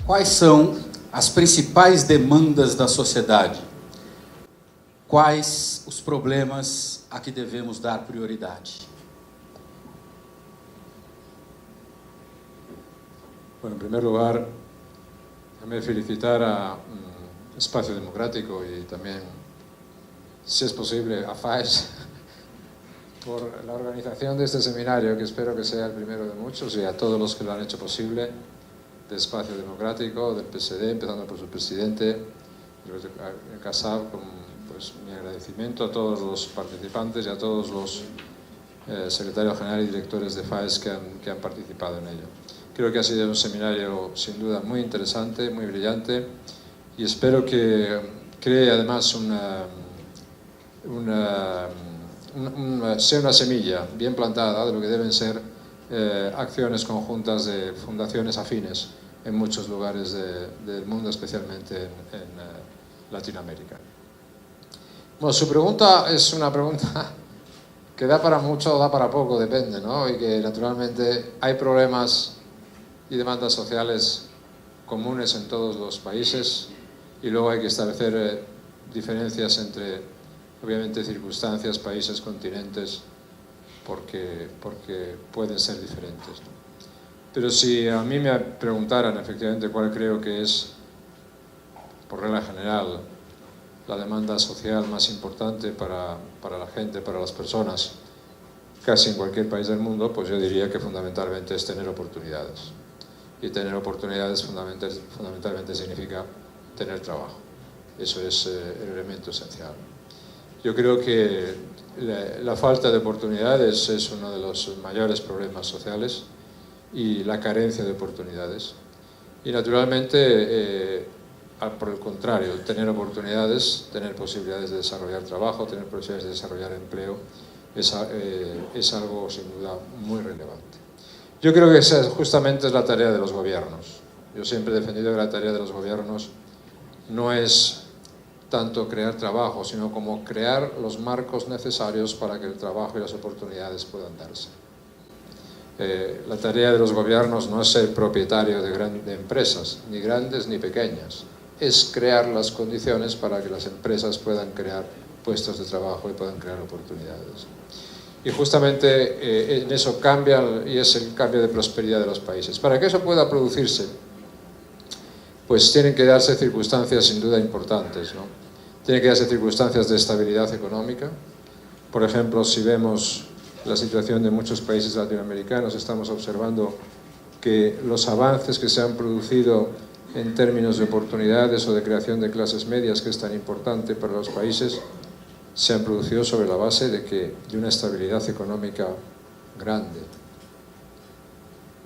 Quais são as principais demandas da sociedade? Quais os problemas a que devemos dar prioridade? Bueno, en primer lugar, déjame felicitar a Espacio Democrático y también, si es posible, a FAES por la organización de este seminario, que espero que sea el primero de muchos, y a todos los que lo han hecho posible, de Espacio Democrático, del PSD, empezando por su presidente, el CASAB, con pues, mi agradecimiento a todos los participantes y a todos los secretarios generales y directores de FAES que han participado en ello. Creo que ha sido un seminario sin duda muy interesante, muy brillante, y espero que cree además sea una semilla bien plantada de lo que deben ser acciones conjuntas de fundaciones afines en muchos lugares del mundo, especialmente en Latinoamérica. Bueno, su pregunta es una pregunta que da para mucho o da para poco, depende, ¿no? Y que naturalmente hay problemas y demandas sociales comunes en todos los países, y luego hay que establecer diferencias entre, obviamente, circunstancias, países, continentes, porque pueden ser diferentes, ¿no? Pero si a mí me preguntaran efectivamente cuál creo que es, por regla general, la demanda social más importante para la gente, para las personas, casi en cualquier país del mundo, pues yo diría que fundamentalmente es tener oportunidades. Y tener oportunidades fundamentalmente significa tener trabajo. Eso es el elemento esencial. Yo creo que la falta de oportunidades es uno de los mayores problemas sociales, y la carencia de oportunidades. Y naturalmente, por el contrario, tener oportunidades, tener posibilidades de desarrollar trabajo, tener posibilidades de desarrollar empleo, es algo sin duda muy relevante. Yo creo que esa justamente es la tarea de los gobiernos. Yo siempre he defendido que la tarea de los gobiernos no es tanto crear trabajo, sino como crear los marcos necesarios para que el trabajo y las oportunidades puedan darse. La tarea de los gobiernos no es ser propietario de empresas, ni grandes ni pequeñas. Es crear las condiciones para que las empresas puedan crear puestos de trabajo y puedan crear oportunidades. Y justamente en eso cambia, y es el cambio de prosperidad de los países. Para que eso pueda producirse, pues tienen que darse circunstancias sin duda importantes, ¿no? Tienen que darse circunstancias de estabilidad económica. Por ejemplo, si vemos la situación de muchos países latinoamericanos, estamos observando que los avances que se han producido en términos de oportunidades o de creación de clases medias, que es tan importante para los países, se han producido sobre la base de una estabilidad económica grande.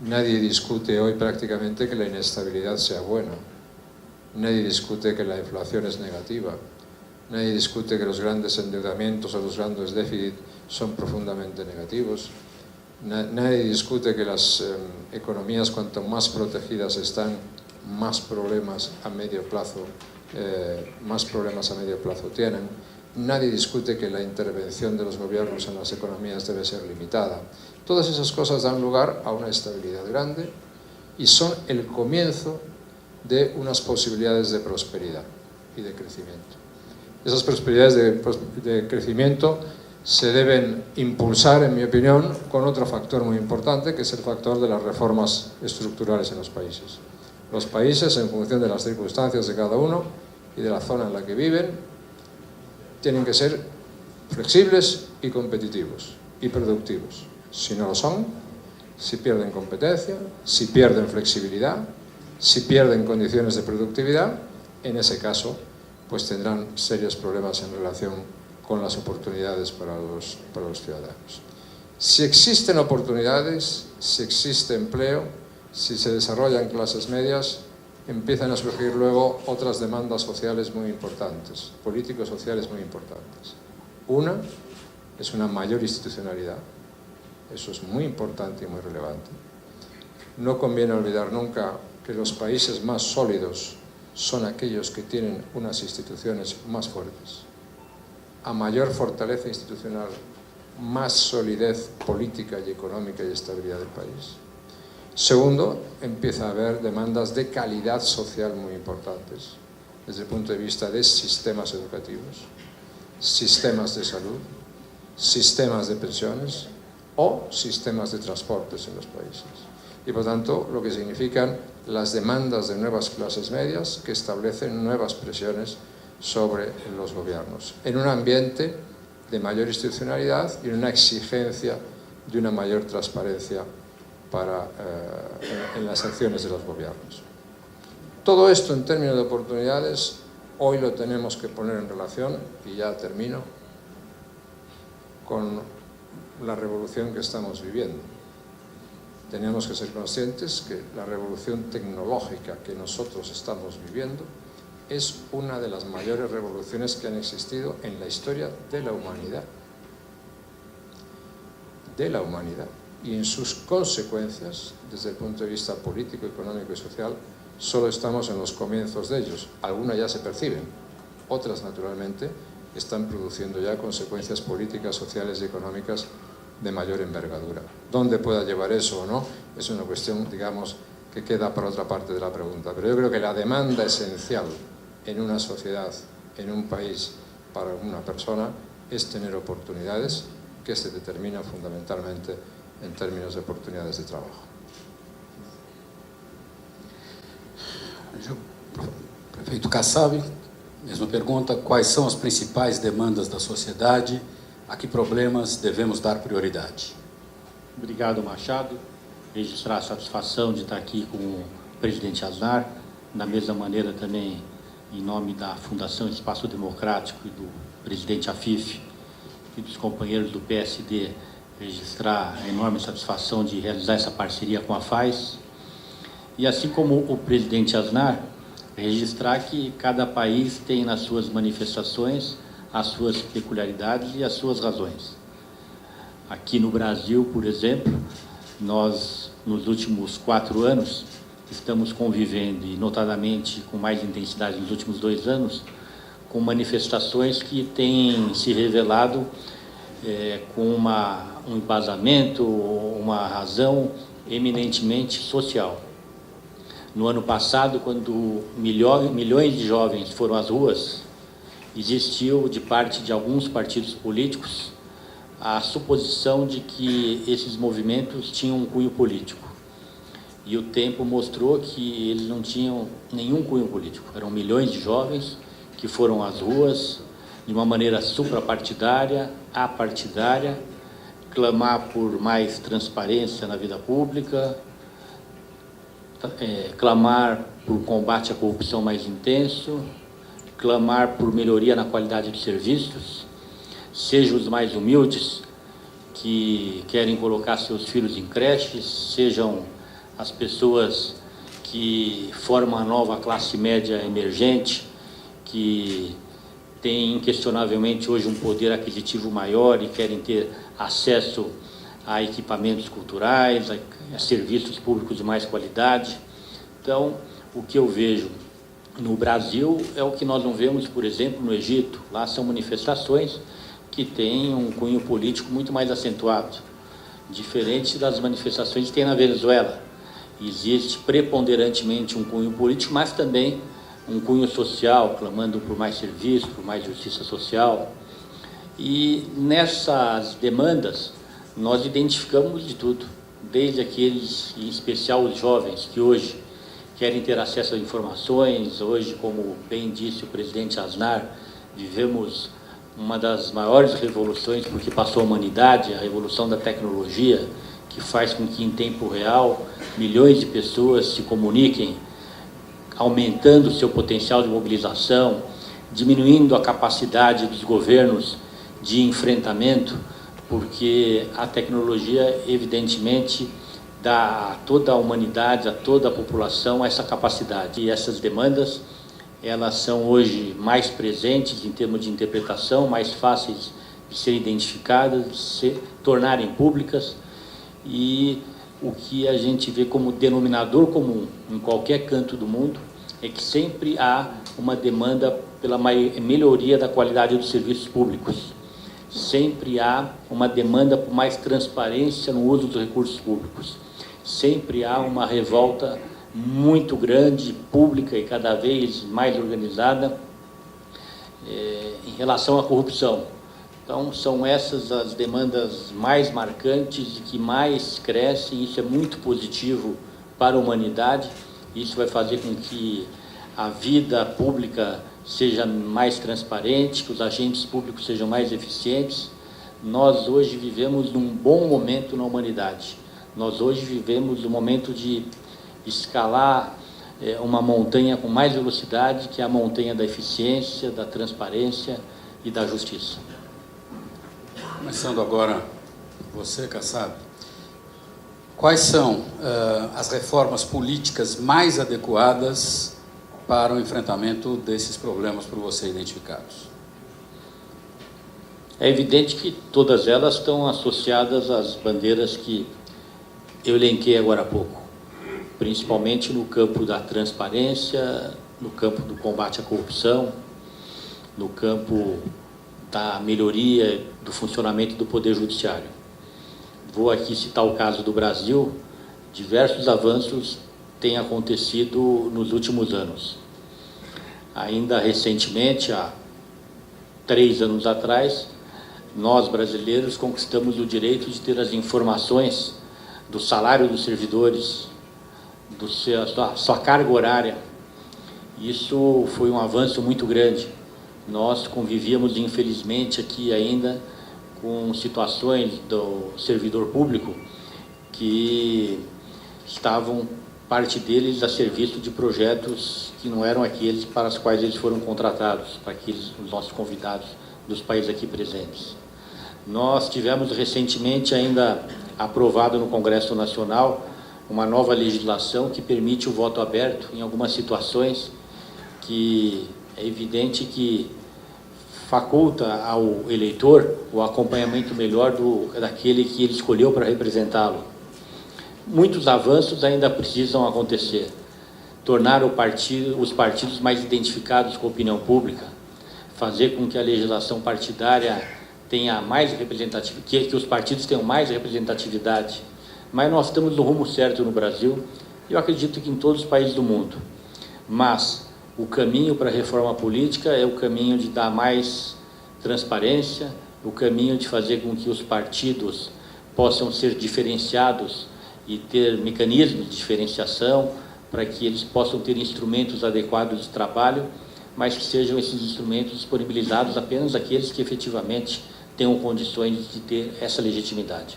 Nadie discute hoy prácticamente que la inestabilidad sea buena. Nadie discute que la inflación es negativa. Nadie discute que los grandes endeudamientos o los grandes déficits son profundamente negativos. Nadie discute que las economías, cuanto más protegidas están, más problemas a medio plazo tienen. Nadie discute que la intervención de los gobiernos en las economías debe ser limitada. Todas esas cosas dan lugar a una estabilidad grande y son el comienzo de unas posibilidades de prosperidad y de crecimiento. Esas prosperidades de crecimiento se deben impulsar, en mi opinión, con otro factor muy importante, que es el factor de las reformas estructurales en los países. Los países, en función de las circunstancias de cada uno y de la zona en la que viven, tienen que ser flexibles y competitivos y productivos. Si no lo son, si pierden competencia, si pierden flexibilidad, si pierden condiciones de productividad, en ese caso pues tendrán serios problemas en relación con las oportunidades para los ciudadanos. Si existen oportunidades, si existe empleo, si se desarrollan clases medias, empiezan a surgir luego otras demandas sociales muy importantes, políticos sociales muy importantes. Una es una mayor institucionalidad, eso es muy importante y muy relevante. No conviene olvidar nunca que los países más sólidos son aquellos que tienen unas instituciones más fuertes. A mayor fortaleza institucional, más solidez política y económica y estabilidad del país. Segundo, empieza a haber demandas de calidad social muy importantes, desde el punto de vista de sistemas educativos, sistemas de salud, sistemas de pensiones o sistemas de transportes en los países. Y por tanto, lo que significan las demandas de nuevas clases medias que establecen nuevas presiones sobre los gobiernos, en un ambiente de mayor institucionalidad y en una exigencia de una mayor transparencia en las acciones de los gobiernos. Todo esto en términos de oportunidades, hoy lo tenemos que poner en relación, y ya termino, con la revolución que estamos viviendo. Tenemos que ser conscientes que la revolución tecnológica que nosotros estamos viviendo es una de las mayores revoluciones que han existido en la historia de la humanidad. Y en sus consecuencias, desde el punto de vista político, económico y social, solo estamos en los comienzos de ellos. Algunas ya se perciben, otras naturalmente están produciendo ya consecuencias políticas, sociales y económicas de mayor envergadura. ¿Dónde pueda llevar eso o no? Es una cuestión, digamos, que queda para otra parte de la pregunta. Pero yo creo que la demanda esencial en una sociedad, en un país, para una persona, es tener oportunidades que se determinan fundamentalmente en términos de oportunidades de trabajo. Prefeito Kassab, mesma pergunta: quais são as principais demandas da sociedade? A que problemas devemos dar prioridade? Obrigado, Machado. Registrar a satisfação de estar aqui com o presidente Aznar, da mesma maneira também em nome da Fundação Espaço Democrático e do presidente Afif e dos companheiros do PSD, registrar a enorme satisfação de realizar essa parceria com a FAES. E assim como o presidente Aznar, registrar que cada país tem nas suas manifestações as suas peculiaridades e as suas razões. Aqui no Brasil, por exemplo, nós, nos últimos 4 anos, estamos convivendo, e notadamente com mais intensidade nos últimos 2 anos, com manifestações que têm se revelado com um embasamento, uma razão eminentemente social. No ano passado, quando milhões de jovens foram às ruas, existiu, de parte de alguns partidos políticos, a suposição de que esses movimentos tinham um cunho político. E o tempo mostrou que eles não tinham nenhum cunho político. Eram milhões de jovens que foram às ruas de uma maneira suprapartidária, apartidária, clamar por mais transparência na vida pública, clamar por combate à corrupção mais intenso, clamar por melhoria na qualidade dos serviços, sejam os mais humildes que querem colocar seus filhos em creches, sejam as pessoas que formam a nova classe média emergente, que tem inquestionavelmente hoje um poder aquisitivo maior e querem ter acesso a equipamentos culturais, a serviços públicos de mais qualidade. Então, o que eu vejo no Brasil é o que nós não vemos, por exemplo, no Egito. Lá são manifestações que têm um cunho político muito mais acentuado, diferente das manifestações que tem na Venezuela. Existe preponderantemente um cunho político, mas também um cunho social, clamando por mais serviço, por mais justiça social. E nessas demandas, nós identificamos de tudo, desde aqueles, em especial os jovens, que hoje querem ter acesso a informações. Hoje, como bem disse o presidente Aznar, vivemos uma das maiores revoluções porque passou a humanidade, a revolução da tecnologia, que faz com que em tempo real milhões de pessoas se comuniquem, aumentando o seu potencial de mobilização, diminuindo a capacidade dos governos de enfrentamento, porque a tecnologia, evidentemente, dá a toda a humanidade, a toda a população essa capacidade. E essas demandas, elas são hoje mais presentes em termos de interpretação, mais fáceis de serem identificadas, de se tornarem públicas. E o que a gente vê como denominador comum em qualquer canto do mundo é que sempre há uma demanda pela melhoria da qualidade dos serviços públicos. Sempre há uma demanda por mais transparência no uso dos recursos públicos. sempre há uma revolta muito grande, pública e cada vez mais organizada em relação à corrupção. Então, são essas as demandas mais marcantes e que mais crescem. Isso é muito positivo para a humanidade. Isso vai fazer com que a vida pública seja mais transparente, que os agentes públicos sejam mais eficientes. Nós hoje vivemos num bom momento na humanidade. Nós hoje vivemos um momento de escalar uma montanha com mais velocidade, que é a montanha da eficiência, da transparência e da justiça. Começando agora, você, Kassab, quais são as reformas políticas mais adequadas para o enfrentamento desses problemas por você identificados? É evidente que todas elas estão associadas às bandeiras que eu elenquei agora há pouco, principalmente no campo da transparência, no campo do combate à corrupção, no campo da melhoria do funcionamento do Poder Judiciário. Vou aqui citar o caso do Brasil. Diversos avanços têm acontecido nos últimos anos. Ainda recentemente, há 3 anos atrás, nós brasileiros conquistamos o direito de ter as informações do salário dos servidores, sua carga horária. Isso foi um avanço muito grande. Nós convivíamos, infelizmente, aqui ainda com situações do servidor público que estavam, parte deles, a serviço de projetos que não eram aqueles para os quais eles foram contratados, para aqueles, os nossos convidados dos países aqui presentes. Nós tivemos recentemente ainda aprovado no Congresso Nacional uma nova legislação que permite o voto aberto em algumas situações, que é evidente que faculta ao eleitor o acompanhamento melhor daquele que ele escolheu para representá-lo. Muitos avanços ainda precisam acontecer. Tornar os partidos mais identificados com a opinião pública, fazer com que a legislação partidária tenha mais representatividade, que os partidos tenham mais representatividade. Mas nós estamos no rumo certo no Brasil, e eu acredito que em todos os países do mundo. Mas o caminho para a reforma política é o caminho de dar mais transparência, o caminho de fazer com que os partidos possam ser diferenciados e ter mecanismos de diferenciação para que eles possam ter instrumentos adequados de trabalho, mas que sejam esses instrumentos disponibilizados apenas àqueles que efetivamente tenham condições de ter essa legitimidade.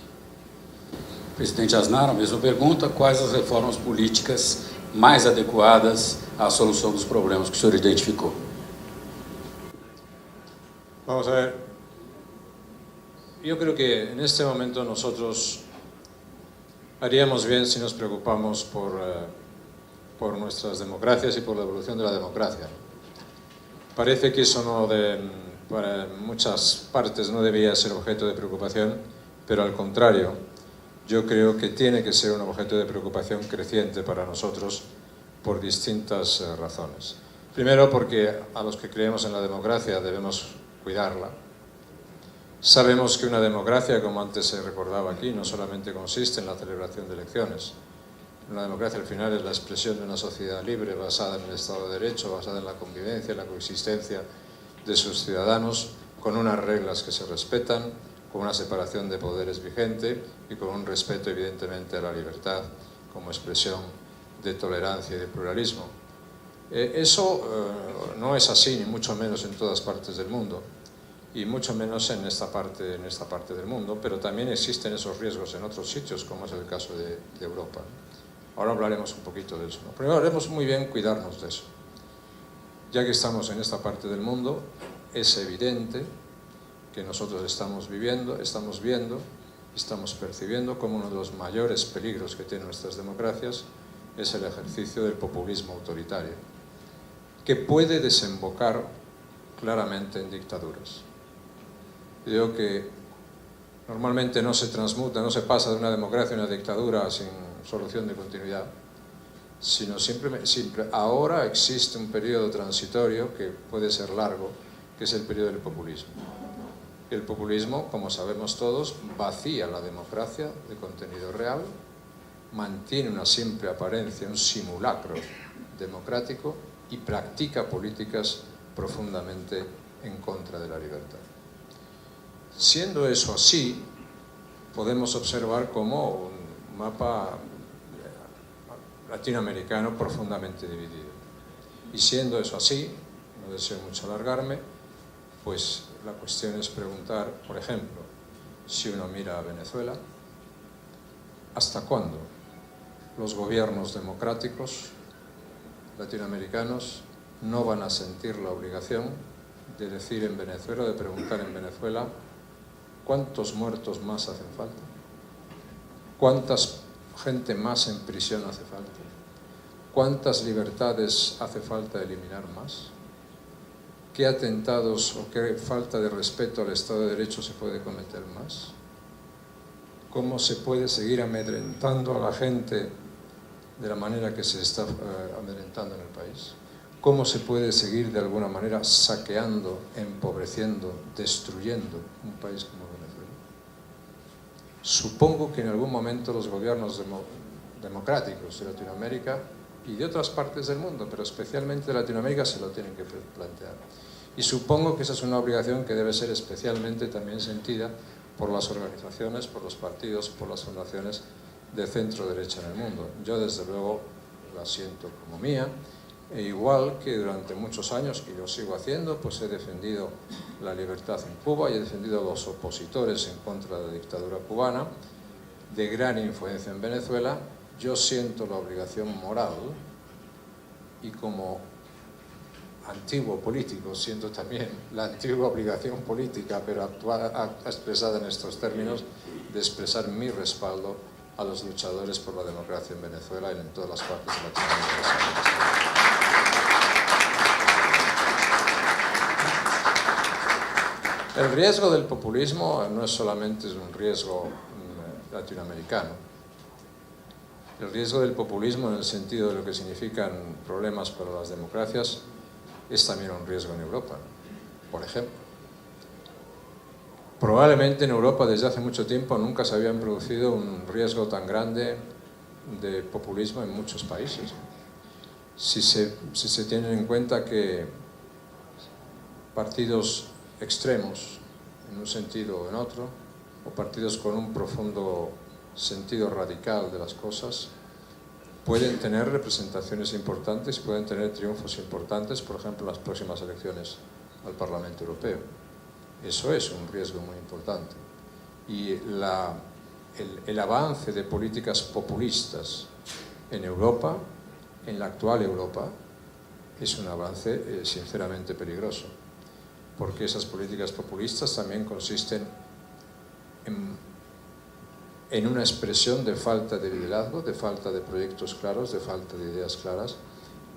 Presidente Aznar, a mesma pergunta: quais as reformas políticas mais adequadas à solução dos problemas que o senhor identificou? Vamos a ver. Yo creo que en este momento nosotros haríamos bien si nos preocupamos por nuestras democracias y por la evolución de la democracia. Parece que eso para muchas partes no debería ser objeto de preocupación, pero al contrario, yo creo que tiene que ser un objeto de preocupación creciente para nosotros por distintas razones. Primero, porque a los que creemos en la democracia debemos cuidarla. Sabemos que una democracia, como antes se recordaba aquí, no solamente consiste en la celebración de elecciones. Una democracia al final es la expresión de una sociedad libre, basada en el Estado de Derecho, basada en la convivencia, en la coexistencia de sus ciudadanos, con unas reglas que se respetan, con una separación de poderes vigente y con un respeto evidentemente a la libertad como expresión de tolerancia y de pluralismo. Eso no es así, ni mucho menos en todas partes del mundo, y mucho menos en esta parte del mundo, pero también existen esos riesgos en otros sitios, como es el caso de Europa. Ahora hablaremos un poquito de eso, ¿no? Primero haremos muy bien cuidarnos de eso. Ya que estamos en esta parte del mundo, es evidente que nosotros estamos viendo, estamos percibiendo como uno de los mayores peligros que tienen nuestras democracias es el ejercicio del populismo autoritario, que puede desembocar claramente en dictaduras. Digo que normalmente no se transmuta, no se pasa de una democracia a una dictadura sin solución de continuidad, sino siempre ahora existe un periodo transitorio que puede ser largo, que es el periodo del populismo. El populismo, como sabemos todos, vacía la democracia de contenido real mantiene una simple apariencia, un simulacro democrático y practica políticas profundamente en contra de la libertad. Siendo eso así, podemos observar como un mapa latinoamericano profundamente dividido. Y siendo eso así, no deseo mucho alargarme, pues la cuestión es preguntar, por ejemplo, si uno mira a Venezuela, ¿hasta cuándo los gobiernos democráticos latinoamericanos no van a sentir la obligación de decir en Venezuela, de preguntar en Venezuela, ¿cuántos muertos más hacen falta? ¿Cuántas gente más en prisión hace falta? ¿Cuántas libertades hace falta eliminar más? ¿Qué atentados o qué falta de respeto al Estado de Derecho se puede cometer más? ¿Cómo se puede seguir amedrentando a la gente de la manera que se está amedrentando en el país? ¿Cómo se puede seguir de alguna manera saqueando, empobreciendo, destruyendo un país como Venezuela? Supongo que en algún momento los gobiernos democráticos de Latinoamérica y de otras partes del mundo, pero especialmente de Latinoamérica, se lo tienen que plantear. Y supongo que esa es una obligación que debe ser especialmente también sentida por las organizaciones, por los partidos, por las fundaciones de centro derecha en el mundo. Yo desde luego la siento como mía, e igual que durante muchos años, que yo sigo haciendo, pues he defendido la libertad en Cuba y he defendido a los opositores en contra de la dictadura cubana, de gran influencia en Venezuela. Yo siento la obligación moral y como antiguo político siento también la antigua obligación política, pero expresada en estos términos, de expresar mi respaldo a los luchadores por la democracia en Venezuela y en todas las partes de Latinoamérica. El riesgo del populismo no es solamente un riesgo latinoamericano. El riesgo del populismo, en el sentido de lo que significan problemas para las democracias, es también un riesgo en Europa, por ejemplo. Probablemente en Europa desde hace mucho tiempo nunca se habían producido un riesgo tan grande de populismo en muchos países. Si se tiene en cuenta que partidos extremos, en un sentido o en otro, o partidos con un profundo sentido radical de las cosas, pueden tener representaciones importantes, pueden tener triunfos importantes, por ejemplo, en las próximas elecciones al Parlamento Europeo. Eso es un riesgo muy importante. Y el avance de políticas populistas en Europa, en la actual Europa, es un avance sinceramente peligroso, porque esas políticas populistas también consisten en una expresión de falta de liderazgo, de falta de proyectos claros, de falta de ideas claras,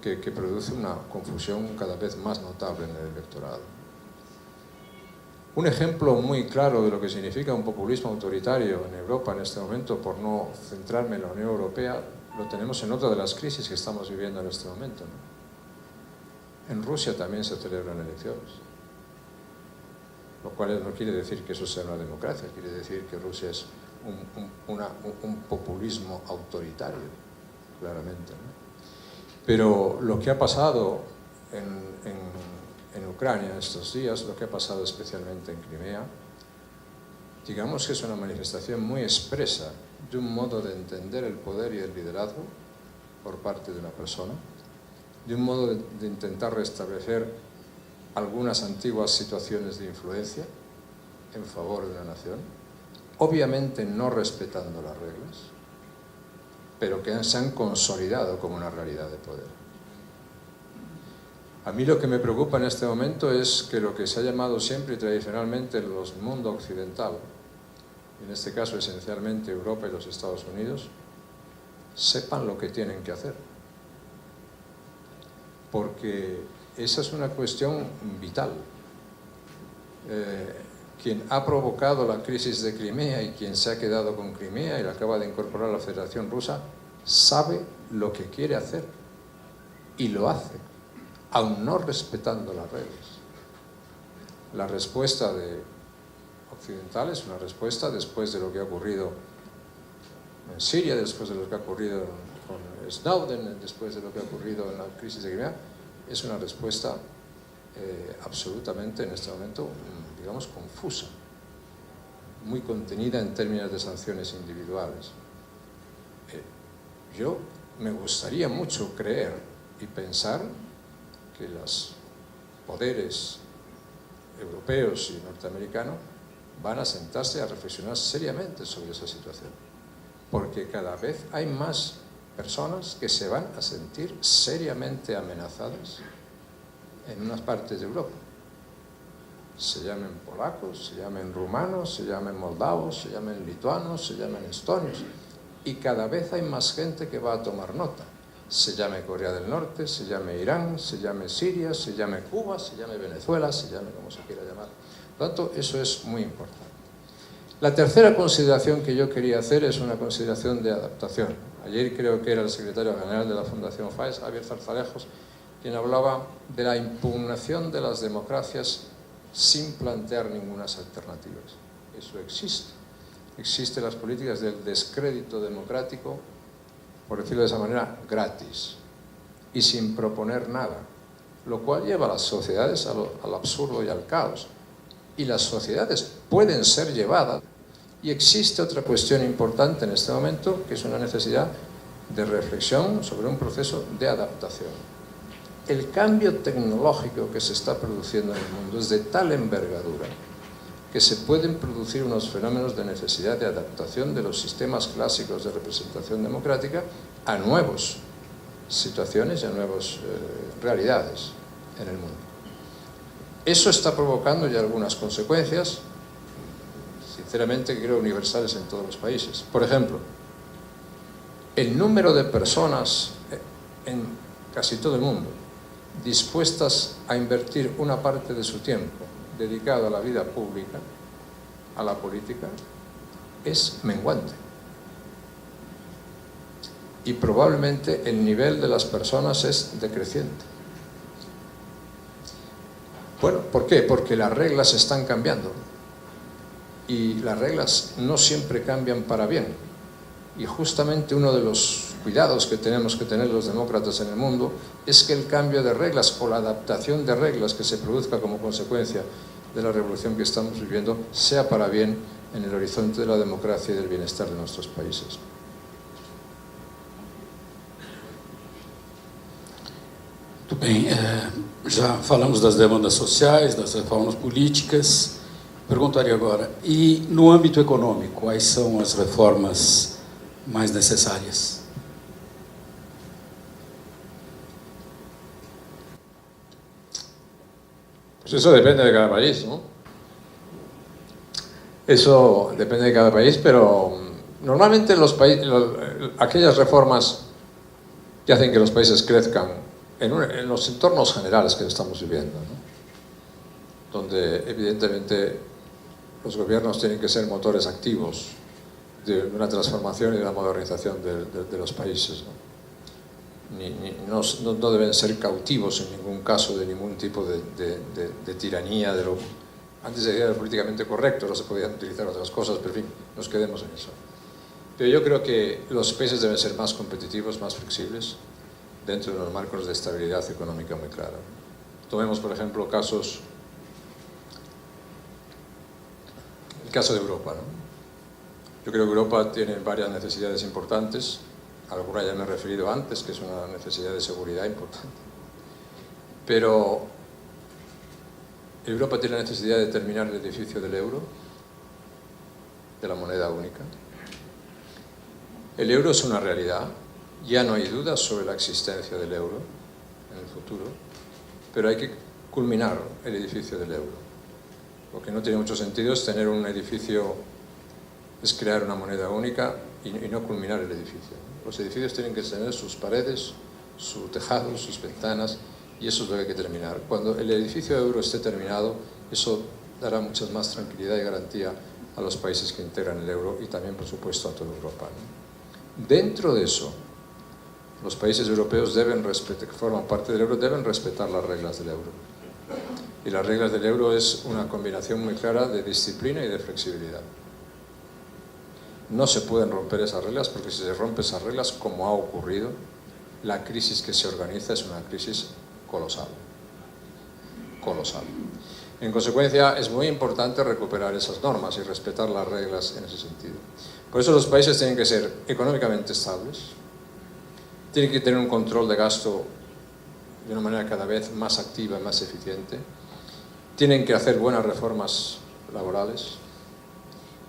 que produce una confusión cada vez más notable en el electorado. Un ejemplo muy claro de lo que significa un populismo autoritario en Europa en este momento, por no centrarme en la Unión Europea, lo tenemos en otra de las crisis que estamos viviendo en este momento, ¿no? En Rusia también se celebran elecciones, lo cual no quiere decir que eso sea una democracia, quiere decir que Rusia es un populismo autoritario, claramente, ¿no? Pero lo que ha pasado en Ucrania estos días, lo que ha pasado especialmente en Crimea, digamos que es una manifestación muy expresa de un modo de entender el poder y el liderazgo por parte de una persona, de un modo de intentar restablecer algunas antiguas situaciones de influencia en favor de una nación, obviamente no respetando las reglas, pero que se han consolidado como una realidad de poder. A mí lo que me preocupa en este momento es que lo que se ha llamado siempre y tradicionalmente el mundo occidental, en este caso esencialmente Europa y los Estados Unidos, sepan lo que tienen que hacer. Porque esa es una cuestión vital. Quien ha provocado la crisis de Crimea y quien se ha quedado con Crimea y la acaba de incorporar a la Federación Rusa, sabe lo que quiere hacer y lo hace, aun no respetando las reglas. La respuesta de occidental es una respuesta después de lo que ha ocurrido en Siria, después de lo que ha ocurrido con Snowden, después de lo que ha ocurrido en la crisis de Crimea, es una respuesta absolutamente, en este momento, digamos, confusa, muy contenida en términos de sanciones individuales. Yo me gustaría mucho creer y pensar que los poderes europeos y norteamericanos van a sentarse a reflexionar seriamente sobre esa situación, porque cada vez hay más personas que se van a sentir seriamente amenazadas en unas partes de Europa. Se llamen polacos, se llamen rumanos, se llamen moldavos, se llamen lituanos, se llamen estonios, y cada vez hay más gente que va a tomar nota. Se llame Corea del Norte, se llame Irán, se llame Siria, se llame Cuba, se llame Venezuela, se llame como se quiera llamar. Por lo tanto, eso es muy importante. La tercera consideración que yo quería hacer es una consideración de adaptación. Ayer creo que era el secretario general de la Fundación FAES, Javier Zarzalejos, quien hablaba de la impugnación de las democracias sin plantear ninguna alternativas. Eso existe. Existen las políticas del descrédito democrático, por decirlo de esa manera, gratis y sin proponer nada, lo cual lleva a las sociedades al absurdo y al caos. Y las sociedades pueden ser llevadas. Y existe otra cuestión importante en este momento, que es una necesidad de reflexión sobre un proceso de adaptación. El cambio tecnológico que se está produciendo en el mundo es de tal envergadura que se pueden producir unos fenómenos de necesidad de adaptación de los sistemas clásicos de representación democrática a nuevas situaciones y a nuevas realidades en el mundo. Eso está provocando ya algunas consecuencias, sinceramente creo universales en todos los países. Por ejemplo, el número de personas en casi todo el mundo dispuestas a invertir una parte de su tiempo dedicado a la vida pública, a la política, es menguante. Y probablemente el nivel de las personas es decreciente. Bueno, ¿por qué? Porque las reglas están cambiando. Y las reglas no siempre cambian para bien. Y justamente uno de los cuidados que tenemos que tener los demócratas en el mundo es que el cambio de reglas o la adaptación de reglas que se produzca como consecuencia de la revolución que estamos viviendo sea para bien en el horizonte de la democracia y del bienestar de nuestros países. Muito bem, já falamos das demandas sociais, das reformas políticas. Perguntaria agora, e no âmbito econômico, quais são as reformas mais necessárias? Pues eso depende de cada país, ¿no? Eso depende de cada país, pero normalmente aquellas reformas que hacen que los países crezcan en los entornos generales que estamos viviendo, ¿no? Donde evidentemente los gobiernos tienen que ser motores activos de una transformación y de una modernización de los países, ¿no? No deben ser cautivos en ningún caso de ningún tipo de tiranía, antes se decía políticamente correcto, no se podían utilizar otras cosas, pero en fin, nos quedemos en eso. Pero yo creo que los países deben ser más competitivos, más flexibles, dentro de unos marcos de estabilidad económica muy clara. Tomemos, por ejemplo, el caso de Europa, ¿no? Yo creo que Europa tiene varias necesidades importantes. A alguna ya me he referido antes, que es una necesidad de seguridad importante. Pero Europa tiene la necesidad de terminar el edificio del euro, de la moneda única. El euro es una realidad, ya no hay dudas sobre la existencia del euro en el futuro, pero hay que culminar el edificio del euro. Lo que no tiene mucho sentido es tener un edificio, es crear una moneda única y no culminar el edificio. Los edificios tienen que tener sus paredes, su tejado, sus ventanas, y eso es lo que hay que terminar. Cuando el edificio euro esté terminado, eso dará mucha más tranquilidad y garantía a los países que integran el euro y también, por supuesto, a toda Europa, ¿no? Dentro de eso, los países europeos que forman parte del euro deben respetar las reglas del euro. Y las reglas del euro es una combinación muy clara de disciplina y de flexibilidad. no se pueden romper esas reglas, porque si se rompen esas reglas, como ha ocurrido, la crisis que se organiza es una crisis colosal. Colosal. En consecuencia, es muy importante recuperar esas normas y respetar las reglas en ese sentido. Por eso los países tienen que ser económicamente estables, tienen que tener un control de gasto de una manera cada vez más activa y más eficiente, tienen que hacer buenas reformas laborales,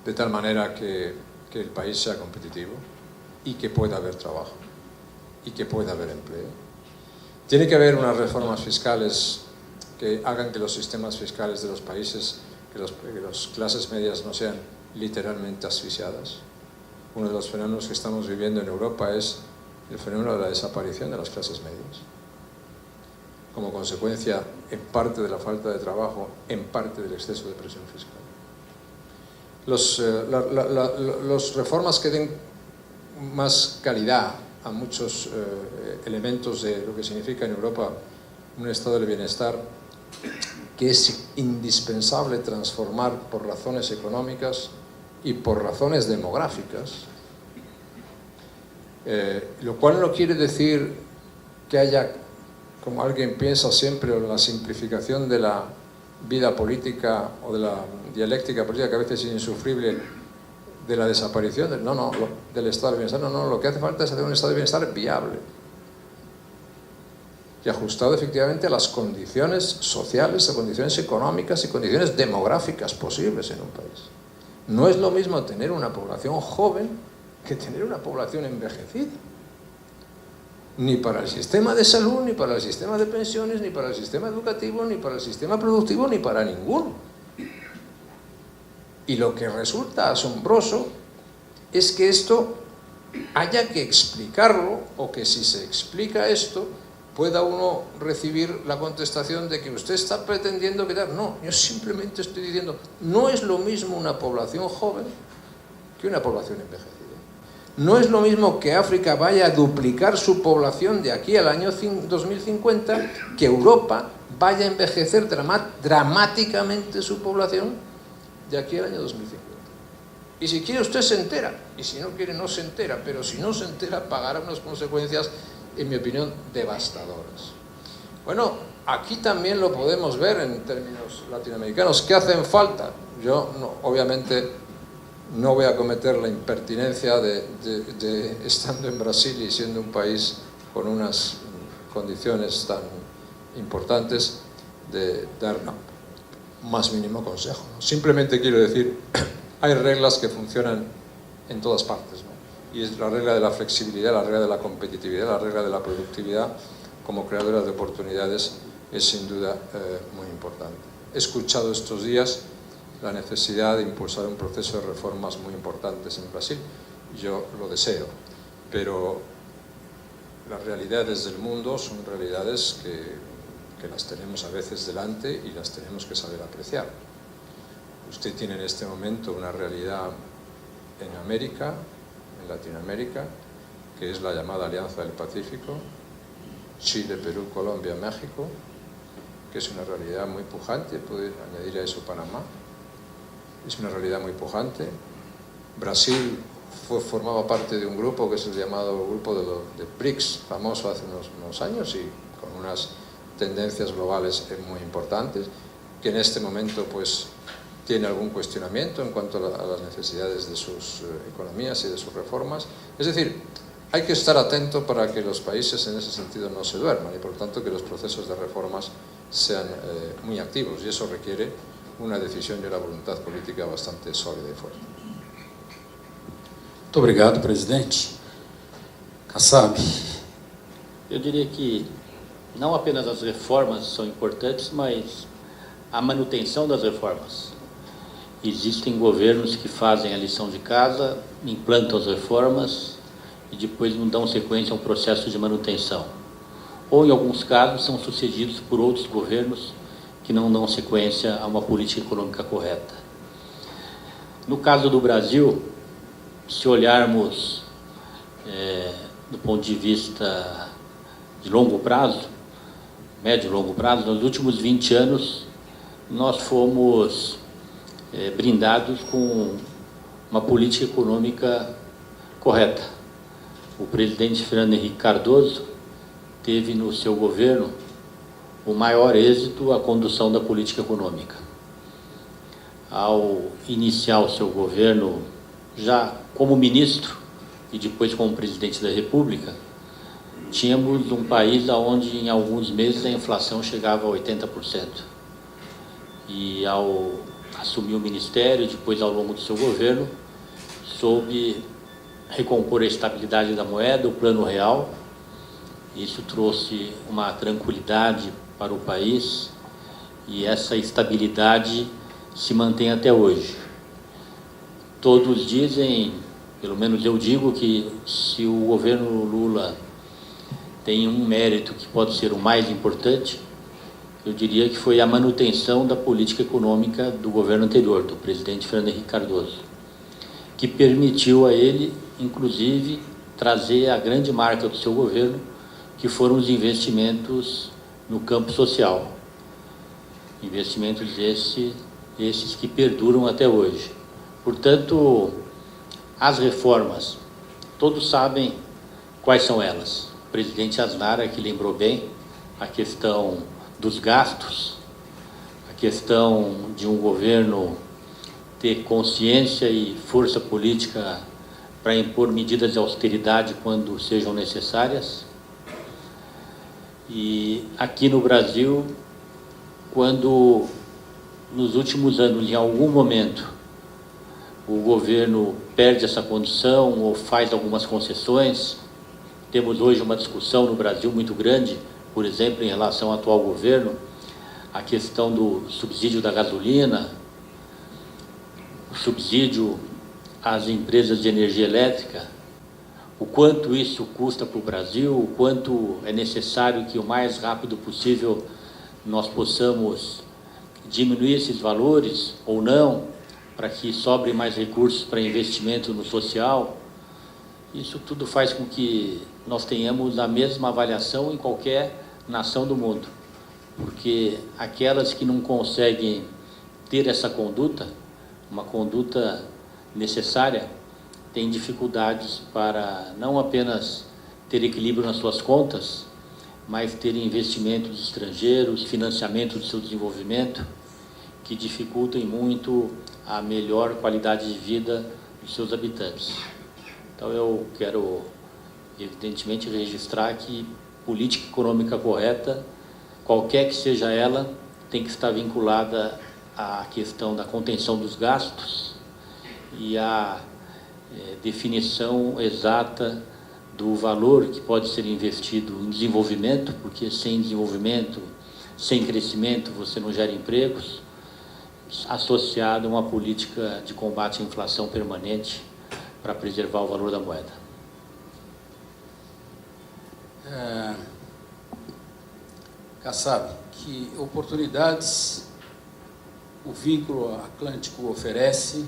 de tal manera que el país sea competitivo y que pueda haber trabajo y que pueda haber empleo. Tiene que haber unas reformas fiscales que hagan que los sistemas fiscales de los países, que las clases medias no sean literalmente asfixiadas. Uno de los fenómenos que estamos viviendo en Europa es el fenómeno de la desaparición de las clases medias, como consecuencia en parte de la falta de trabajo, en parte del exceso de presión fiscal. Las reformas que den más calidad a muchos elementos de lo que significa en Europa un estado de bienestar, que es indispensable transformar por razones económicas y por razones demográficas, lo cual no quiere decir que haya, como alguien piensa siempre, la simplificación de la vida política o de la dialéctica política, que a veces es insufrible, de la desaparición del estado de bienestar. No, lo que hace falta es hacer un estado de bienestar viable y ajustado efectivamente a las condiciones sociales, a condiciones económicas y condiciones demográficas posibles en un país. No es lo mismo tener una población joven que tener una población envejecida. Ni para el sistema de salud, ni para el sistema de pensiones, ni para el sistema educativo, ni para el sistema productivo, ni para ninguno. Y lo que resulta asombroso es que esto haya que explicarlo, o que si se explica esto, pueda uno recibir la contestación de que usted está pretendiendo quedar. No, yo simplemente estoy diciendo, no es lo mismo una población joven que una población envejecida. No es lo mismo que África vaya a duplicar su población de aquí al año 2050, que Europa vaya a envejecer dramáticamente su población de aquí al año 2050. Y si quiere usted se entera, y si no quiere no se entera, pero si no se entera pagará unas consecuencias, en mi opinión, devastadoras. Bueno, aquí también lo podemos ver en términos latinoamericanos. ¿Qué hacen falta? Yo obviamente no voy a cometer la impertinencia de estando en Brasil y siendo un país con unas condiciones tan importantes, de dar más mínimo consejo, ¿no? Simplemente quiero decir, hay reglas que funcionan en todas partes, ¿no? Y es la regla de la flexibilidad, la regla de la competitividad, la regla de la productividad como creadora de oportunidades es sin duda muy importante. He escuchado estos días la necesidad de impulsar un proceso de reformas muy importantes en Brasil. Yo lo deseo, pero las realidades del mundo son realidades que las tenemos a veces delante y las tenemos que saber apreciar. Usted tiene en este momento una realidad en América, en Latinoamérica, que es la llamada Alianza del Pacífico, Chile, Perú, Colombia, México, que es una realidad muy pujante, puede añadir a eso Panamá. Es una realidad muy pujante. Brasil formaba parte de un grupo que es el llamado grupo de BRICS, famoso hace unos años y con unas tendencias globales muy importantes, que en este momento pues tiene algún cuestionamiento en cuanto a las necesidades de sus economías y de sus reformas. Es decir, hay que estar atento para que los países en ese sentido no se duerman y por lo tanto que los procesos de reformas sean muy activos, y eso requiere una decisión y una voluntad política bastante sólida y fuerte. Muito obrigado, presidente. Kassab. Eu diria que não apenas as reformas são importantes, mas a manutenção das reformas. Existem governos que fazem a lição de casa, implantam as reformas e depois não dão sequência a um processo de manutenção. Ou, em alguns casos, são sucedidos por outros governos que não dão sequência a uma política econômica correta. No caso do Brasil, se olharmos do ponto de vista de longo prazo, médio e longo prazo, nos últimos 20 anos nós fomos brindados com uma política econômica correta. O presidente Fernando Henrique Cardoso teve no seu governo o maior êxito a condução da política econômica. Ao iniciar o seu governo, já como ministro e depois como presidente da República, tínhamos um país onde em alguns meses a inflação chegava a 80%. E ao assumir o ministério, depois ao longo do seu governo, soube recompor a estabilidade da moeda, o plano real. Isso trouxe uma tranquilidade para o país e essa estabilidade se mantém até hoje. Todos dizem, pelo menos eu digo, que se o governo Lula tem um mérito que pode ser o mais importante, eu diria que foi a manutenção da política econômica do governo anterior, do presidente Fernando Henrique Cardoso, que permitiu a ele, inclusive, trazer a grande marca do seu governo, que foram os investimentos no campo social. Investimentos esses que perduram até hoje. Portanto, as reformas, todos sabem quais são elas. O presidente Aznar aqui lembrou bem a questão dos gastos, a questão de um governo ter consciência e força política para impor medidas de austeridade quando sejam necessárias. E aqui no Brasil, quando nos últimos anos, em algum momento, o governo perde essa condição ou faz algumas concessões, temos hoje uma discussão no Brasil muito grande, por exemplo, em relação ao atual governo, a questão do subsídio da gasolina, o subsídio às empresas de energia elétrica, o quanto isso custa para o Brasil, o quanto é necessário que o mais rápido possível nós possamos diminuir esses valores ou não, para que sobre mais recursos para investimento no social. Isso tudo faz com que nós tenhamos a mesma avaliação em qualquer nação do mundo, porque aquelas que não conseguem ter essa conduta, uma conduta necessária, têm dificuldades para não apenas ter equilíbrio nas suas contas, mas ter investimentos estrangeiros, financiamento do seu desenvolvimento, que dificultem muito a melhor qualidade de vida dos seus habitantes. Então eu quero, evidentemente, registrar que política econômica correta, qualquer que seja ela, tem que estar vinculada à questão da contenção dos gastos e à definição exata do valor que pode ser investido em desenvolvimento, porque sem desenvolvimento, sem crescimento, você não gera empregos, associado a uma política de combate à inflação permanente para preservar o valor da moeda. Kassab, que oportunidades o vínculo atlântico oferece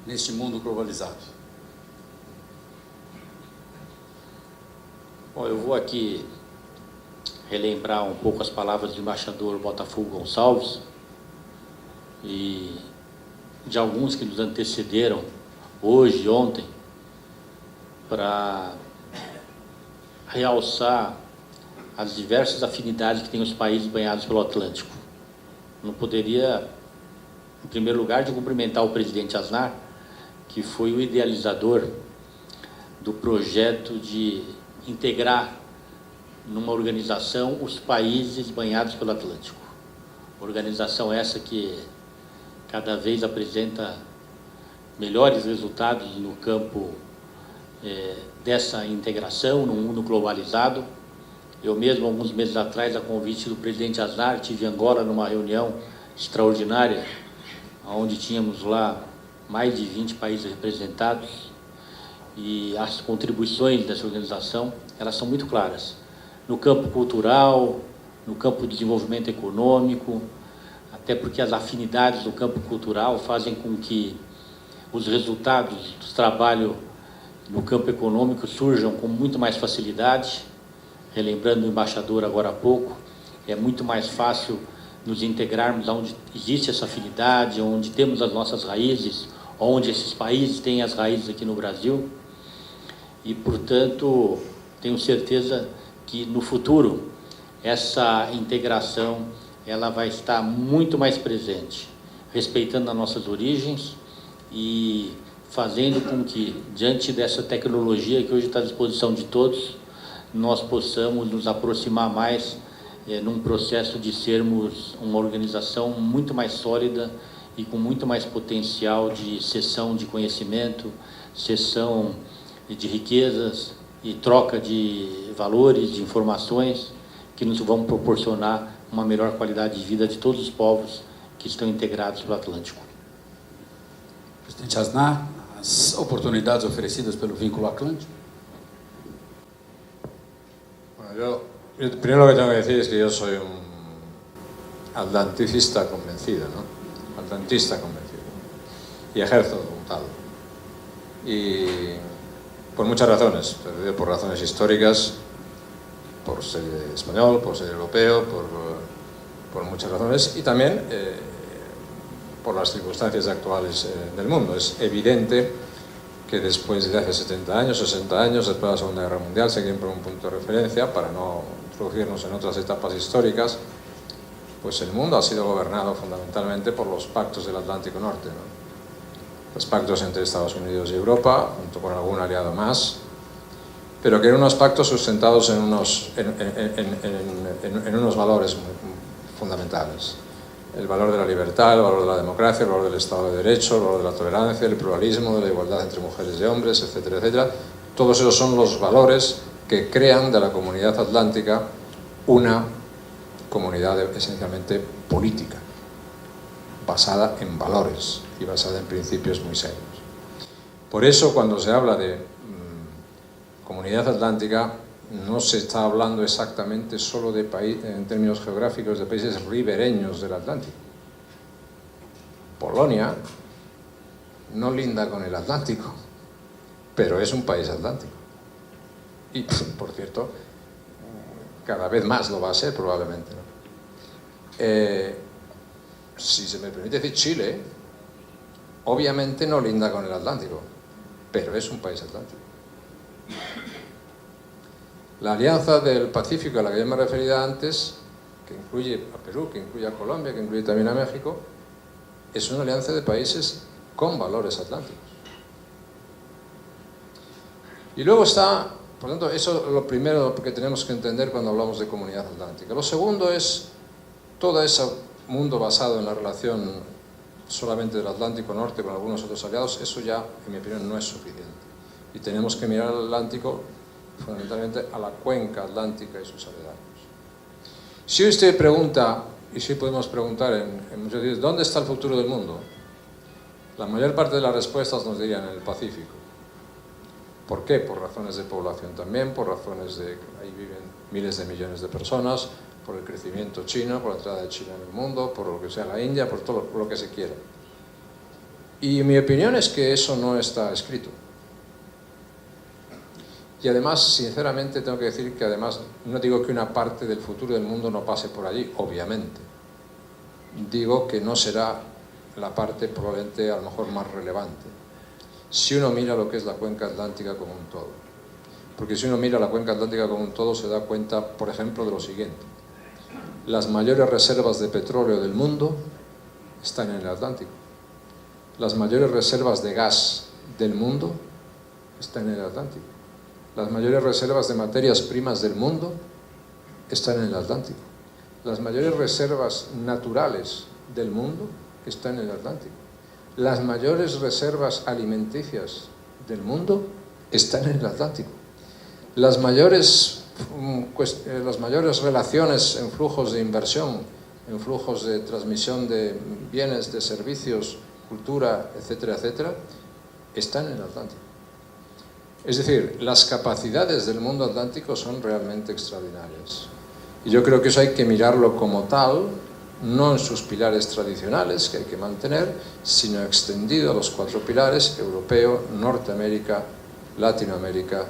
neste mundo globalizado? Bom, eu vou aqui relembrar um pouco as palavras do embaixador Botafogo Gonçalves e de alguns que nos antecederam hoje e ontem, para realçar as diversas afinidades que têm os países banhados pelo Atlântico. Não poderia, em primeiro lugar, de cumprimentar o presidente Aznar, que foi o idealizador do projeto de integrar numa organização os países banhados pelo Atlântico. Organização essa que cada vez apresenta melhores resultados no campo dessa integração no mundo globalizado. Eu mesmo, alguns meses atrás, a convite do presidente Aznar, estive em Angola numa reunião extraordinária, onde tínhamos lá mais de 20 países representados, e as contribuições dessa organização, elas são muito claras. No campo cultural, no campo de desenvolvimento econômico, até porque as afinidades do campo cultural fazem com que os resultados do trabalho no campo econômico surjam com muito mais facilidade. Relembrando o embaixador agora há pouco, é muito mais fácil nos integrarmos onde existe essa afinidade, onde temos as nossas raízes, onde esses países têm as raízes aqui no Brasil. E, portanto, tenho certeza que no futuro essa integração ela vai estar muito mais presente, respeitando as nossas origens e fazendo com que, diante dessa tecnologia que hoje está à disposição de todos, nós possamos nos aproximar mais num processo de sermos uma organização muito mais sólida e com muito mais potencial de cessão de conhecimento, cessão de riquezas e troca de valores, de informações que nos vão proporcionar uma melhor qualidade de vida de todos os povos que estão integrados pelo Atlântico. Presidente Aznar, as oportunidades oferecidas pelo vínculo atlântico? Bueno, yo primero lo que tengo que decir es que yo soy un atlanticista convencido, ¿no? Atlantista convencido. Y ejerzo como tal. Y por muchas razones, por razones históricas, por ser español, por ser europeo, por muchas razones, y también por las circunstancias actuales del mundo. Es evidente que después de hace 70 años, 60 años, después de la Segunda Guerra Mundial, se quiere poner un punto de referencia para no introducirnos en otras etapas históricas, pues el mundo ha sido gobernado fundamentalmente por los pactos del Atlántico Norte, ¿no? Los pactos entre Estados Unidos y Europa, junto con algún aliado más, pero que eran unos pactos sustentados en unos valores fundamentales. El valor de la libertad, el valor de la democracia, el valor del Estado de Derecho, el valor de la tolerancia, el pluralismo, de la igualdad entre mujeres y hombres, etcétera, etcétera. Todos esos son los valores que crean de la comunidad atlántica una comunidad esencialmente política, basada en valores y basada en principios muy serios. Por eso, cuando se habla de comunidad atlántica, no se está hablando exactamente solo de en términos geográficos de países ribereños del Atlántico. Polonia no linda con el Atlántico, pero es un país atlántico. Y, por cierto, cada vez más lo va a ser probablemente, ¿no? Si se me permite decir, Chile, obviamente no linda con el Atlántico, pero es un país atlántico. La Alianza del Pacífico a la que yo me refería antes, que incluye a Perú, que incluye a Colombia, que incluye también a México, es una alianza de países con valores atlánticos. Y luego está, por tanto, eso es lo primero que tenemos que entender cuando hablamos de comunidad atlántica. Lo segundo es todo ese mundo basado en la relación solamente del Atlántico Norte con algunos otros aliados. Eso ya, en mi opinión, no es suficiente. Y tenemos que mirar al Atlántico, fundamentalmente a la cuenca atlántica y sus aledaños. Si usted pregunta, y si podemos preguntar en muchos sitios, ¿dónde está el futuro del mundo? La mayor parte de las respuestas nos dirían en el Pacífico. ¿Por qué? Por razones de población también, por razones de que ahí viven miles de millones de personas, por el crecimiento chino, por la entrada de China en el mundo, por lo que sea la India, por todo lo que se quiera. Y mi opinión es que eso no está escrito. Y además, sinceramente, tengo que decir que además, no digo que una parte del futuro del mundo no pase por allí, obviamente. Digo que no será la parte probablemente a lo mejor más relevante, si uno mira lo que es la cuenca atlántica como un todo. Porque si uno mira la cuenca atlántica como un todo, se da cuenta, por ejemplo, de lo siguiente. Las mayores reservas de petróleo del mundo están en el Atlántico. Las mayores reservas de gas del mundo están en el Atlántico. Las mayores reservas de materias primas del mundo están en el Atlántico. Las mayores reservas naturales del mundo están en el Atlántico. Las mayores reservas alimenticias del mundo están en el Atlántico. Las mayores relaciones en flujos de inversión, en flujos de transmisión de bienes, de servicios, cultura, etcétera, etcétera, están en el Atlántico. Es decir, las capacidades del mundo atlántico son realmente extraordinarias. Y yo creo que eso hay que mirarlo como tal, no en sus pilares tradicionales, que hay que mantener, sino extendido a los 4 pilares: europeo, Norteamérica, Latinoamérica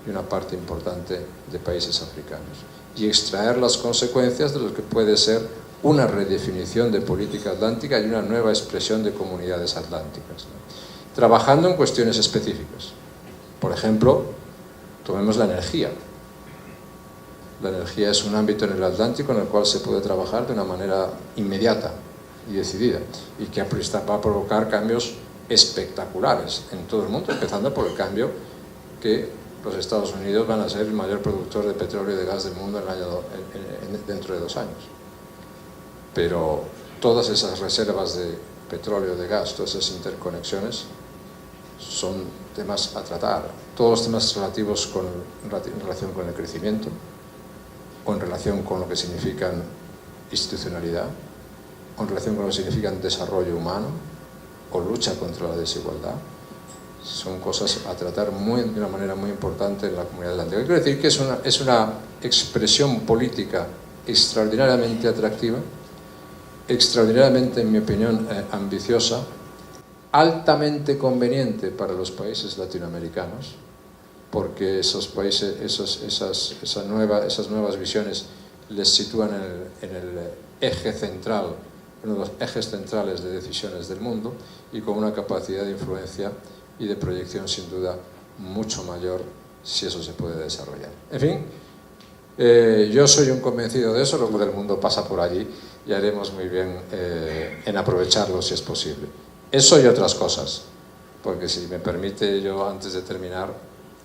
y una parte importante de países africanos. Y extraer las consecuencias de lo que puede ser una redefinición de política atlántica y una nueva expresión de comunidades atlánticas, ¿no? trabajando en cuestiones específicas. Por ejemplo, tomemos la energía. La energía es un ámbito en el Atlántico en el cual se puede trabajar de una manera inmediata y decidida, y que va a provocar cambios espectaculares en todo el mundo, empezando por el cambio que los Estados Unidos van a ser el mayor productor de petróleo y de gas del mundo dentro de 2 años. Pero todas esas reservas de petróleo, de gas, todas esas interconexiones son temas a tratar. Todos los temas relativos en relación con el crecimiento o en relación con lo que significan institucionalidad o en relación con lo que significan desarrollo humano o lucha contra la desigualdad, son cosas a tratar de una manera muy importante en la comunidad atlántica. Quiero decir que es una expresión política extraordinariamente atractiva, extraordinariamente, en mi opinión, ambiciosa, altamente conveniente para los países latinoamericanos, porque esos países, esas nuevas visiones les sitúan en el eje central, uno de los ejes centrales de decisiones del mundo, y con una capacidad de influencia y de proyección sin duda mucho mayor si eso se puede desarrollar. En fin, yo soy un convencido de eso, luego del mundo pasa por allí y haremos muy bien en aprovecharlo si es posible. Eso y otras cosas, porque si me permite yo antes de terminar,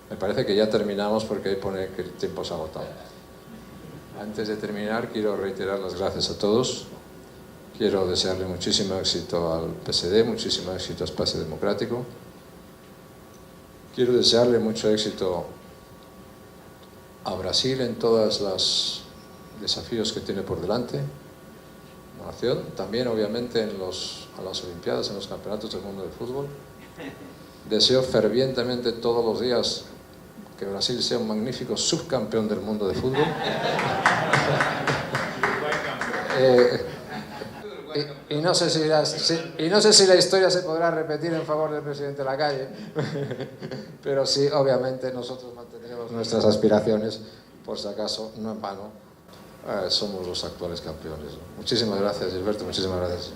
me parece que ya terminamos porque ahí pone que el tiempo se ha agotado. Antes de terminar quiero reiterar las gracias a todos. Quiero desearle muchísimo éxito al PSD, muchísimo éxito a Espacio Democrático. Quiero desearle mucho éxito a Brasil en todos los desafíos que tiene por delante, la nación, también obviamente a las Olimpiadas, en los campeonatos del mundo del fútbol. Deseo fervientemente todos los días que Brasil sea un magnífico subcampeón del mundo de fútbol. Y no sé si la historia se podrá repetir en favor del presidente Lacalle, pero sí, obviamente, nosotros mantendremos nuestras aspiraciones, por si acaso, no en vano, somos los actuales campeones. Muchísimas gracias, Gilberto, muchísimas gracias.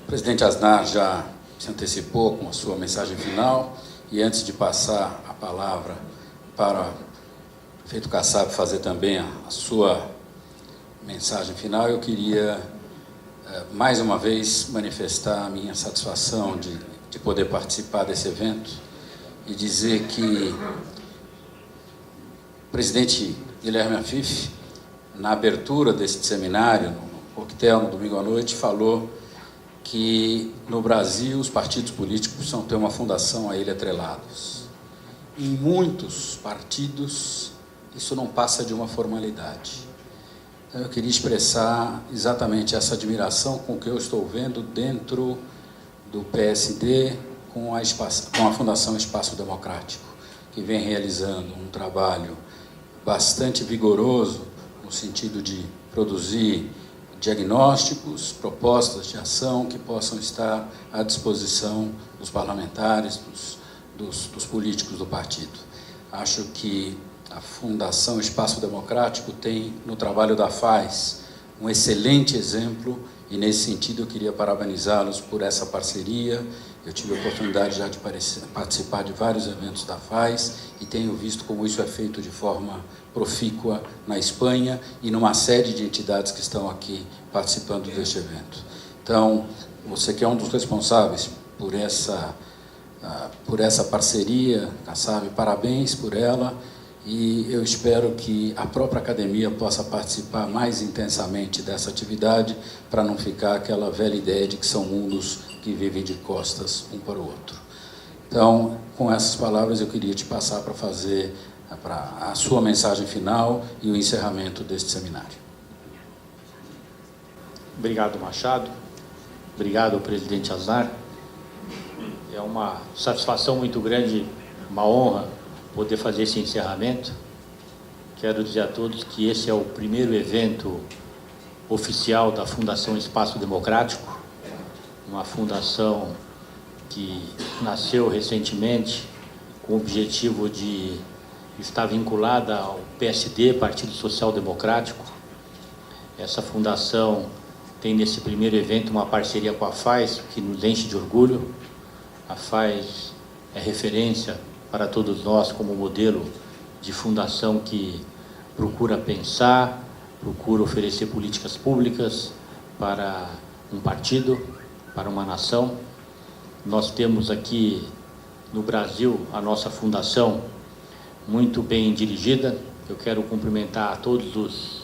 O presidente Aznar já se antecipou com a sua mensagem final, e antes de passar a palavra para o prefeito Kassab fazer também a sua mensagem final, eu queria mais uma vez manifestar a minha satisfação de poder participar desse evento e dizer que o presidente Guilherme Afif, na abertura desse seminário, no coquetel, no domingo à noite, falou que no Brasil os partidos políticos precisam ter uma fundação a ele atrelados. Em muitos partidos isso não passa de uma formalidade. Então eu queria expressar exatamente essa admiração com que eu estou vendo dentro do PSD com a Fundação Espaço Democrático, que vem realizando um trabalho bastante vigoroso no sentido de produzir diagnósticos, propostas de ação que possam estar à disposição dos parlamentares, dos políticos do partido. Acho que a Fundação Espaço Democrático tem, no trabalho da FAES, um excelente exemplo, e nesse sentido eu queria parabenizá-los por essa parceria. Eu tive a oportunidade já de participar de vários eventos da FAES e tenho visto como isso é feito de forma profícua na Espanha e numa série de entidades que estão aqui participando deste evento. Então, você que é um dos responsáveis por essa parceria, Kassab, parabéns por ela, e eu espero que a própria academia possa participar mais intensamente dessa atividade para não ficar aquela velha ideia de que são mundos que vivem de costas um para o outro. Então, com essas palavras, eu queria te passar para fazer a sua mensagem final e o encerramento deste seminário. Obrigado, Machado. Obrigado, presidente Aznar. É uma satisfação muito grande, uma honra poder fazer esse encerramento. Quero dizer a todos que esse é o primeiro evento oficial da Fundação Espaço Democrático, uma fundação que nasceu recentemente com o objetivo de está vinculada ao PSD, Partido Social Democrático. Essa fundação tem nesse primeiro evento uma parceria com a FAES, que nos enche de orgulho. A FAES é referência para todos nós como modelo de fundação que procura pensar, procura oferecer políticas públicas para um partido, para uma nação. Nós temos aqui no Brasil a nossa fundação muito bem dirigida. Eu quero cumprimentar todos os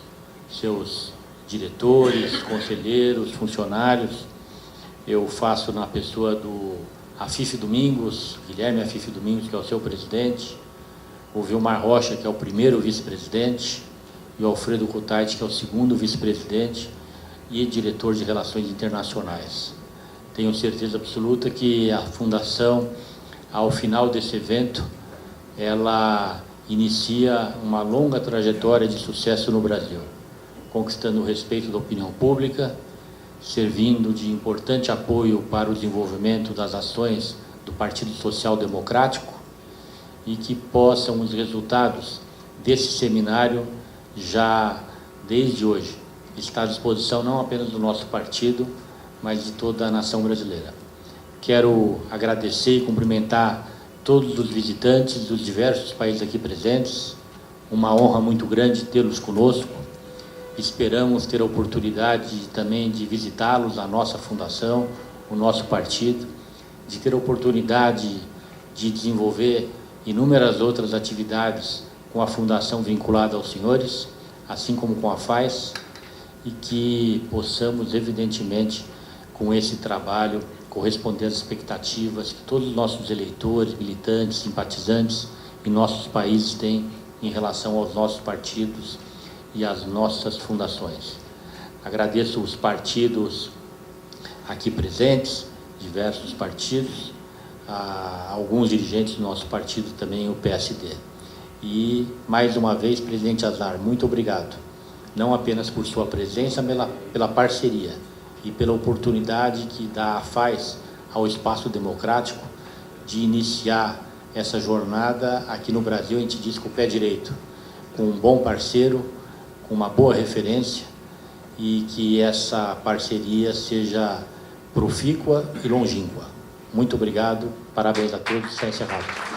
seus diretores, conselheiros, funcionários. Eu faço na pessoa do Afif Domingos, Guilherme Afif Domingos, que é o seu presidente, o Vilmar Rocha, que é o primeiro vice-presidente, e o Alfredo Kutait, que é o segundo vice-presidente e diretor de Relações Internacionais. Tenho certeza absoluta que a Fundação, ao final desse evento, ela inicia uma longa trajetória de sucesso no Brasil, conquistando o respeito da opinião pública, servindo de importante apoio para o desenvolvimento das ações do Partido Social Democrático, e que possam os resultados desse seminário já desde hoje estar à disposição não apenas do nosso partido, mas de toda a nação brasileira. Quero agradecer e cumprimentar todos os visitantes dos diversos países aqui presentes. Uma honra muito grande tê-los conosco. Esperamos ter a oportunidade também de visitá-los, a nossa fundação, o nosso partido, de ter a oportunidade de desenvolver inúmeras outras atividades com a fundação vinculada aos senhores, assim como com a FAES, e que possamos, evidentemente, com esse trabalho, corresponder às expectativas que todos os nossos eleitores, militantes, simpatizantes em nossos países têm em relação aos nossos partidos e às nossas fundações. Agradeço os partidos aqui presentes, diversos partidos, a alguns dirigentes do nosso partido também, o PSD. E, mais uma vez, presidente Aznar, muito obrigado, não apenas por sua presença, pela parceria e pela oportunidade que dá a FAES ao espaço democrático de iniciar essa jornada aqui no Brasil. A gente diz com o pé direito, com um bom parceiro, com uma boa referência, e que essa parceria seja profícua e longínqua. Muito obrigado, parabéns a todos, está encerrado.